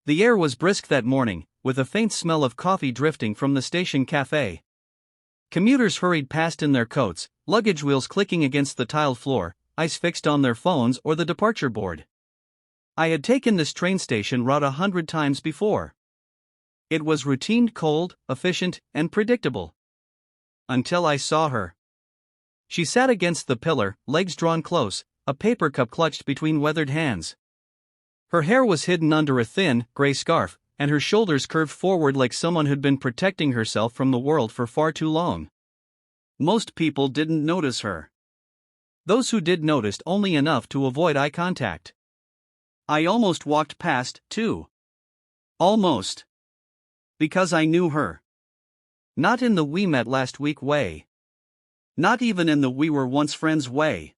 The air was brisk that morning, with a faint smell of coffee drifting from the station cafe. Commuters hurried past in their coats, luggage wheels clicking against the tiled floor, eyes fixed on their phones or the departure board. I had taken this train station route 100 times before. It was routine, cold, efficient, and predictable. Until I saw her. She sat against the pillar, legs drawn close, a paper cup clutched between weathered hands. Her hair was hidden under a thin, gray scarf, and her shoulders curved forward like someone who'd been protecting herself from the world for far too long. Most people didn't notice her. Those who did noticed only enough to avoid eye contact. I almost walked past, too. Almost. Because I knew her. Not in the "we met last week" way. Not even in the "we were once friends" way.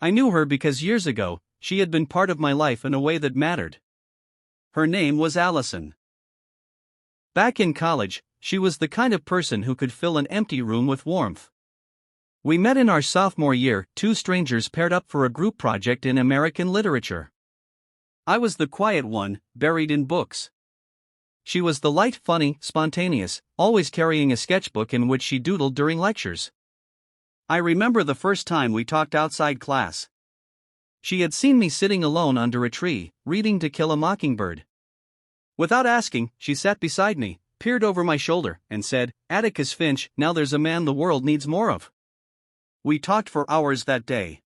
I knew her because years ago, she had been part of my life in a way that mattered. Her name was Allison. Back in college, she was the kind of person who could fill an empty room with warmth. We met in our sophomore year, two strangers paired up for a group project in American literature. I was the quiet one, buried in books. She was the light, funny, spontaneous, always carrying a sketchbook in which she doodled during lectures. I remember the first time we talked outside class. She had seen me sitting alone under a tree, reading To Kill a Mockingbird. Without asking, she sat beside me, peered over my shoulder, and said, "Atticus Finch, now there's a man the world needs more of." We talked for hours that day.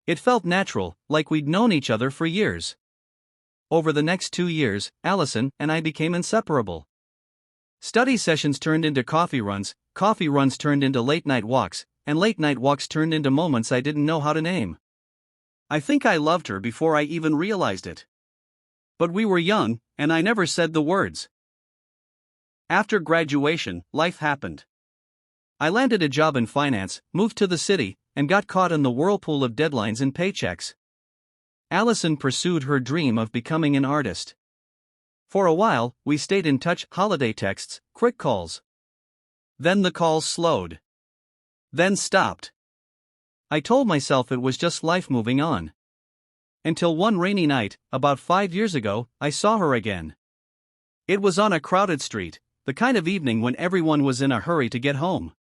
It felt natural, like we'd known each other for years. Over the next 2 years, Allison and I became inseparable. Study sessions turned into coffee runs turned into late-night walks, and late-night walks turned into moments I didn't know how to name. I think I loved her before I even realized it. But we were young, and I never said the words. After graduation, life happened. I landed a job in finance, moved to the city, and got caught in the whirlpool of deadlines and paychecks. Allison pursued her dream of becoming an artist. For a while, we stayed in touch, holiday texts, quick calls. Then the calls slowed. Then stopped. I told myself it was just life moving on. Until one rainy night, about 5 years ago, I saw her again. It was on a crowded street, the kind of evening when everyone was in a hurry to get home.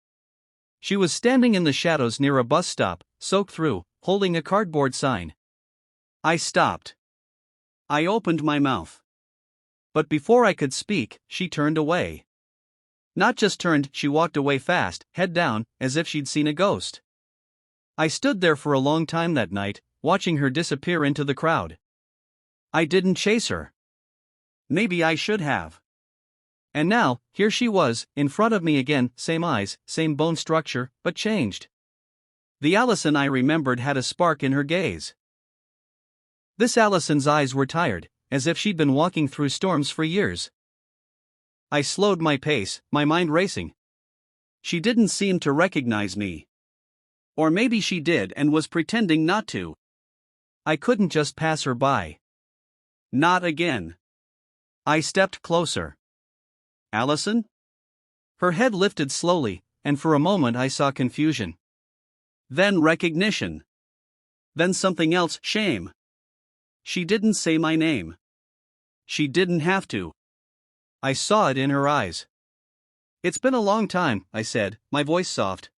She was standing in the shadows near a bus stop, soaked through, holding a cardboard sign. I stopped. I opened my mouth. But before I could speak, she turned away. Not just turned, she walked away fast, head down, as if she'd seen a ghost. I stood there for a long time that night, watching her disappear into the crowd. I didn't chase her. Maybe I should have. And now, here she was, in front of me again, same eyes, same bone structure, but changed. The Allison I remembered had a spark in her gaze. This Allison's eyes were tired, as if she'd been walking through storms for years. I slowed my pace, my mind racing. She didn't seem to recognize me. Or maybe she did and was pretending not to. I couldn't just pass her by. Not again. I stepped closer. Allison? Her head lifted slowly, and for a moment I saw confusion. Then recognition. Then something else, shame. She didn't say my name. She didn't have to. I saw it in her eyes. "It's been a long time," I said, my voice soft.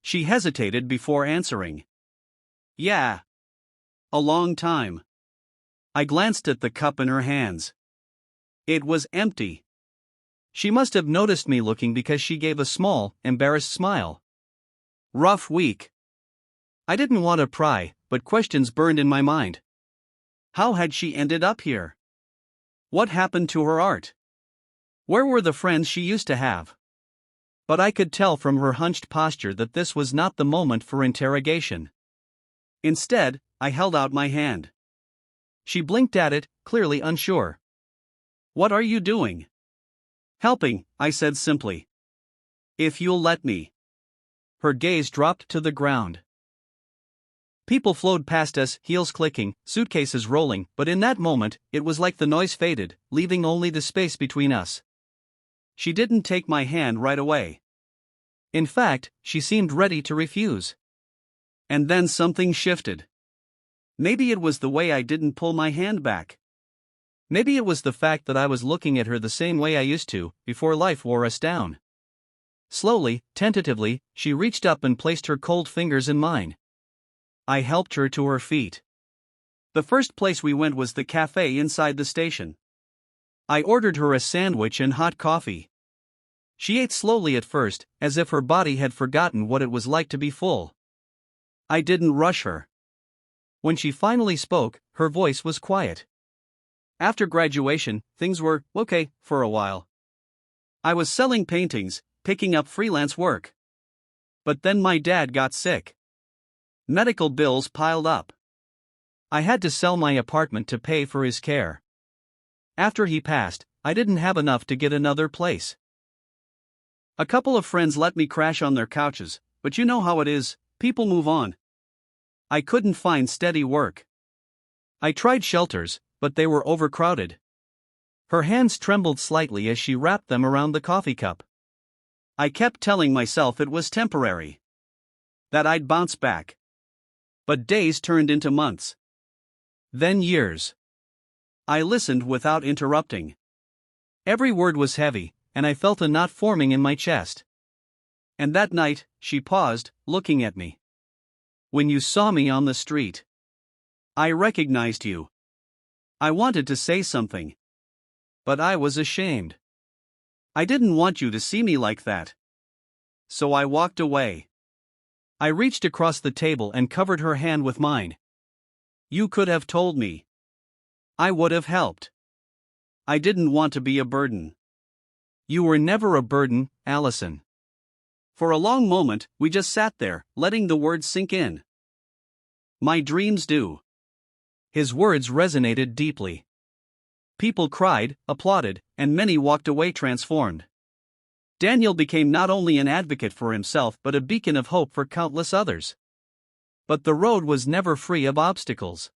She hesitated before answering. "Yeah. A long time." I glanced at the cup in her hands. It was empty. She must have noticed me looking because she gave a small, embarrassed smile. Rough week. I didn't want to pry, but questions burned in my mind. How had she ended up here? What happened to her art? Where were the friends she used to have? But I could tell from her hunched posture that this was not the moment for interrogation. Instead, I held out my hand. She blinked at it, clearly unsure. "What are you doing?" "Helping," I said simply. "If you'll let me." Her gaze dropped to the ground. People flowed past us, heels clicking, suitcases rolling, but in that moment, it was like the noise faded, leaving only the space between us. She didn't take my hand right away. In fact, she seemed ready to refuse. And then something shifted. Maybe it was the way I didn't pull my hand back. Maybe it was the fact that I was looking at her the same way I used to, before life wore us down. Slowly, tentatively, she reached up and placed her cold fingers in mine. I helped her to her feet. The first place we went was the cafe inside the station. I ordered her a sandwich and hot coffee. She ate slowly at first, as if her body had forgotten what it was like to be full. I didn't rush her. When she finally spoke, her voice was quiet. After graduation, things were okay for a while. I was selling paintings, picking up freelance work. But then my dad got sick. Medical bills piled up. I had to sell my apartment to pay for his care. After he passed, I didn't have enough to get another place. A couple of friends let me crash on their couches, but you know how it is, people move on. I couldn't find steady work. I tried shelters, but they were overcrowded. Her hands trembled slightly as she wrapped them around the coffee cup. I kept telling myself it was temporary. That I'd bounce back. But days turned into months. Then years. I listened without interrupting. Every word was heavy, and I felt a knot forming in my chest. And that night, she paused, looking at me. When you saw me on the street, I recognized you. I wanted to say something. But I was ashamed. I didn't want you to see me like that. So I walked away. I reached across the table and covered her hand with mine. You could have told me. I would have helped. I didn't want to be a burden. You were never a burden, Allison. For a long moment, we just sat there, letting the words sink in. My dreams do. His words resonated deeply. People cried, applauded, and many walked away transformed. Daniel became not only an advocate for himself but a beacon of hope for countless others. But the road was never free of obstacles.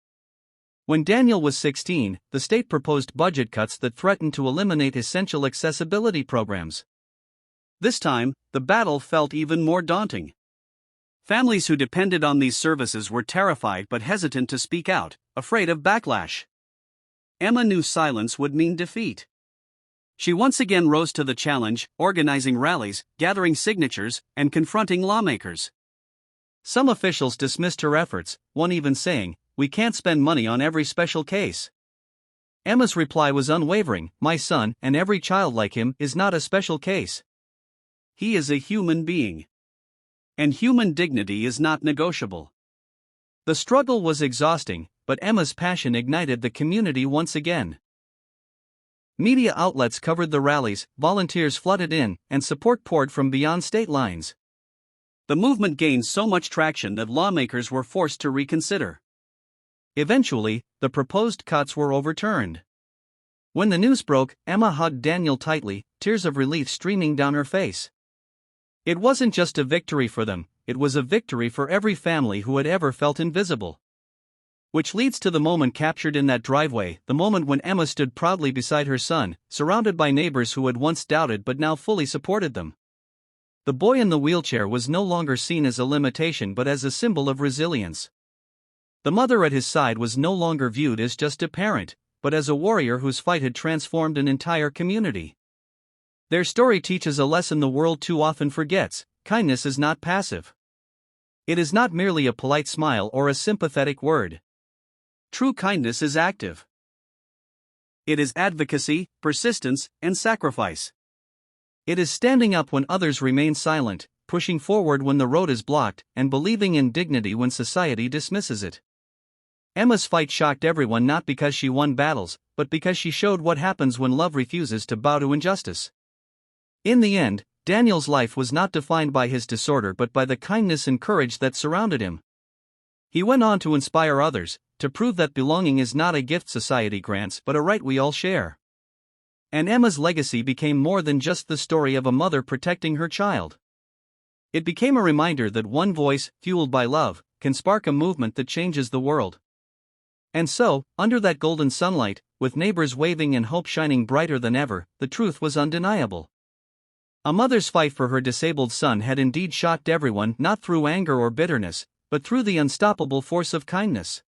When Daniel was 16, the state proposed budget cuts that threatened to eliminate essential accessibility programs. This time, the battle felt even more daunting. Families who depended on these services were terrified but hesitant to speak out, afraid of backlash. Emma knew silence would mean defeat. She once again rose to the challenge, organizing rallies, gathering signatures, and confronting lawmakers. Some officials dismissed her efforts, one even saying, "We can't spend money on every special case." Emma's reply was unwavering, "My son, and every child like him, is not a special case. He is a human being. And human dignity is not negotiable." The struggle was exhausting, but Emma's passion ignited the community once again. Media outlets covered the rallies, volunteers flooded in, and support poured from beyond state lines. The movement gained so much traction that lawmakers were forced to reconsider. Eventually, the proposed cuts were overturned. When the news broke, Emma hugged Daniel tightly, tears of relief streaming down her face. It wasn't just a victory for them, it was a victory for every family who had ever felt invisible. Which leads to the moment captured in that driveway, the moment when Emma stood proudly beside her son, surrounded by neighbors who had once doubted but now fully supported them. The boy in the wheelchair was no longer seen as a limitation but as a symbol of resilience. The mother at his side was no longer viewed as just a parent, but as a warrior whose fight had transformed an entire community. Their story teaches a lesson the world too often forgets: kindness is not passive. It is not merely a polite smile or a sympathetic word. True kindness is active. It is advocacy, persistence, and sacrifice. It is standing up when others remain silent, pushing forward when the road is blocked, and believing in dignity when society dismisses it. Emma's fight shocked everyone not because she won battles, but because she showed what happens when love refuses to bow to injustice. In the end, Daniel's life was not defined by his disorder but by the kindness and courage that surrounded him. He went on to inspire others, to prove that belonging is not a gift society grants but a right we all share. And Emma's legacy became more than just the story of a mother protecting her child. It became a reminder that one voice, fueled by love, can spark a movement that changes the world. And so, under that golden sunlight, with neighbors waving and hope shining brighter than ever, the truth was undeniable. A mother's fight for her disabled son had indeed shocked everyone, not through anger or bitterness, but through the unstoppable force of kindness.